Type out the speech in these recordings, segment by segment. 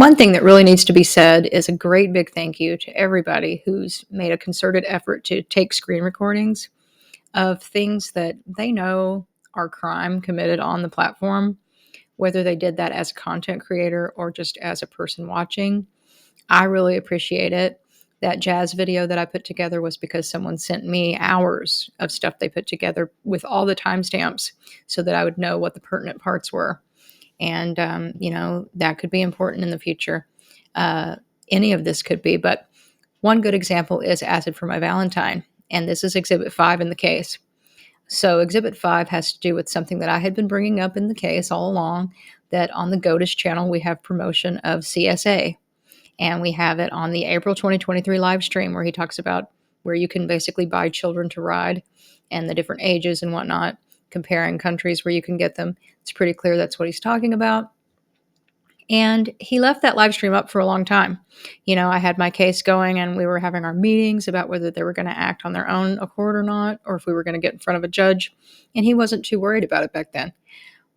One thing that really needs to be said is a great big thank you to everybody who's made a concerted effort to take screen recordings of things that they know are crime committed on the platform, whether they did that as a content creator or just as a person watching. I really appreciate it. That jazz video that I put together was because someone sent me hours of stuff they put together with all the timestamps so that I would know what the pertinent parts were. And, that could be important in the future. Any of this could be, but one good example is Acid for My Valentine. And this is Exhibit 5 in the case. So Exhibit 5 has to do with something that I had been bringing up in the case all along, that on the Goatis channel, we have promotion of CSA. And we have it on the April 2023 live stream where he talks about where you can basically buy children to ride and the different ages and whatnot, comparing countries where you can get them. It's pretty clear that's what he's talking about. And he left that live stream up for a long time. I had my case going and we were having our meetings about whether they were going to act on their own accord or not, or if we were going to get in front of a judge. And he wasn't too worried about it back then.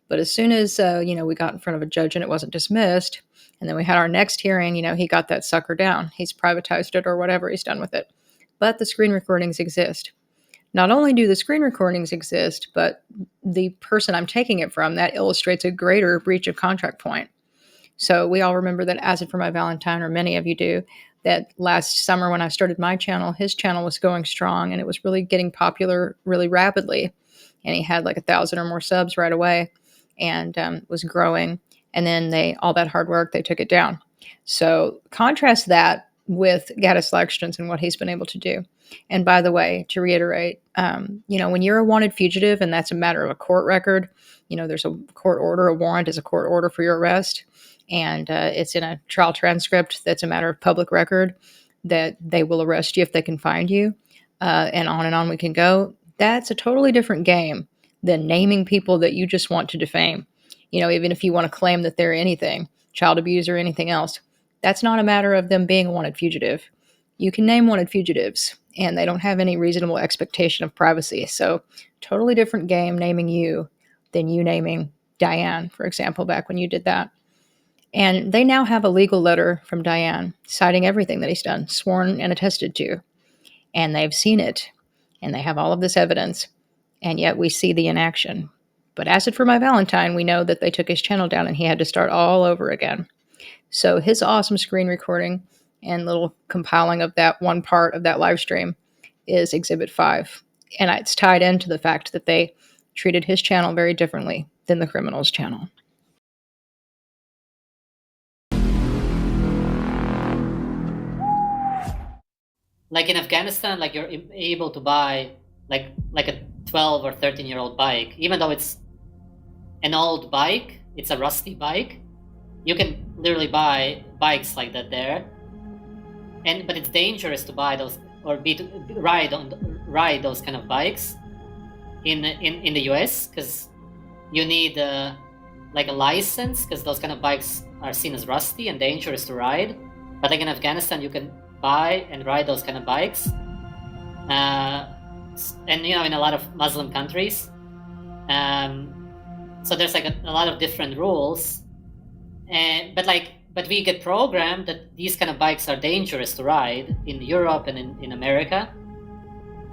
But as soon as, we got in front of a judge and it wasn't dismissed, and then we had our next hearing, he got that sucker down. He's privatized it or whatever he's done with it. But the screen recordings exist. Not only do the screen recordings exist, but the person I'm taking it from, that illustrates a greater breach of contract point. So we all remember that Acid for My Valentine, or many of you do, that last summer when I started my channel, his channel was going strong and it was really getting popular really rapidly. And he had like 1,000 or more subs right away and was growing. And then all that hard work, they took it down. So contrast that with Gatis Lagzdins and what he's been able to do. And by the way, to reiterate, when you're a wanted fugitive and that's a matter of a court record, there's a court order, a warrant is a court order for your arrest. And it's in a trial transcript that's a matter of public record that they will arrest you if they can find you. And on we can go. That's a totally different game than naming people that you just want to defame. Even if you want to claim that they're anything, child abuse or anything else, that's not a matter of them being a wanted fugitive. You can name wanted fugitives and they don't have any reasonable expectation of privacy. So totally different game naming you than you naming Diane, for example, back when you did that. And they now have a legal letter from Diane citing everything that he's done, sworn and attested to. And they've seen it. And they have all of this evidence. And yet we see the inaction. But Acid for My Valentine, we know that they took his channel down and he had to start all over again. So his awesome screen recording and little compiling of that one part of that live stream is Exhibit 5. And it's tied into the fact that they treated his channel very differently than the criminal's channel. Like in Afghanistan, like you're able to buy like a 12 or 13-year-old bike, even though it's an old bike, it's a rusty bike. You can literally buy bikes like that there, but it's dangerous to buy those or ride those kind of bikes in the US because you need like a license because those kind of bikes are seen as rusty and dangerous to ride. But like in Afghanistan, you can buy and ride those kind of bikes, and in a lot of Muslim countries. So there's like a lot of different rules, but we get programmed that these kind of bikes are dangerous to ride in Europe and in America.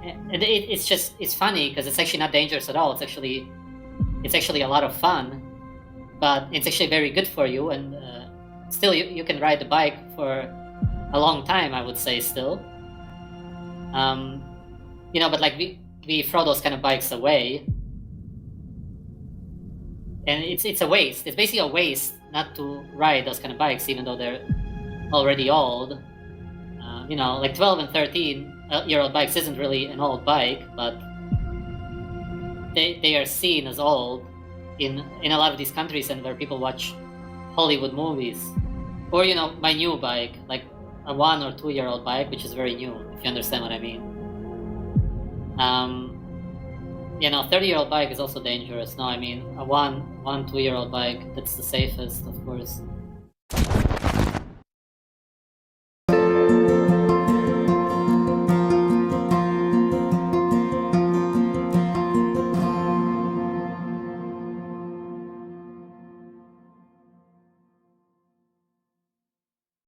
And it's funny because it's actually not dangerous at all. It's actually a lot of fun, but it's actually very good for you. And still, you can ride the bike for a long time, I would say still. But like we throw those kind of bikes away. And it's a waste. It's basically a waste not to ride those kind of bikes, even though they're already old. Like 12 and 13-year-old bikes isn't really an old bike, but they are seen as old in a lot of these countries and where people watch Hollywood movies. Or, my new bike, like a 1 or 2-year-old bike, which is very new, if you understand what I mean. 30-year-old bike is also dangerous. No, I mean, a 2-year-old bike, that's the safest, of course.